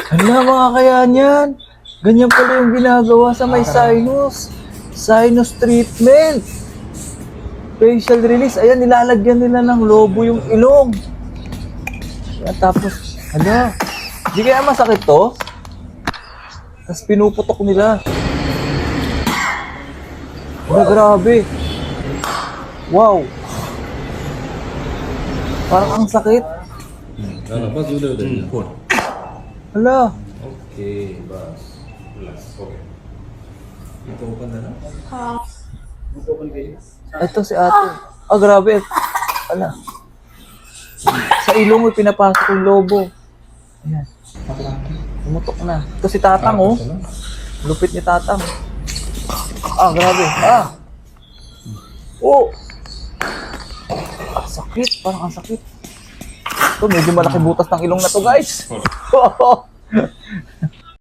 Hala, mga kaya niyan. Ganyan pala yung ginagawa sa may sinus. Sinus treatment. Facial release. Ayan, nilalagyan nila ng lobo yung ilong. Ayan, tapos, hala. Di kaya masakit to? Tapos pinuputok nila. Hala, grabe. Wow. Parang ang sakit. बस उधर उधर phone Hala. Okay बस relax okay itu open na Ito si ate. Ah, grabe. Ala. Sa ilong mo pinapasok yung lobo. Ayan. Tumutok na. Ito si Tatang, oh. Lupit ni Tatang. Ah, grabe. Ah. Oh. Ang sakit. Parang ang sakit. Ito, medyo malaki butas ng ilong na to, guys.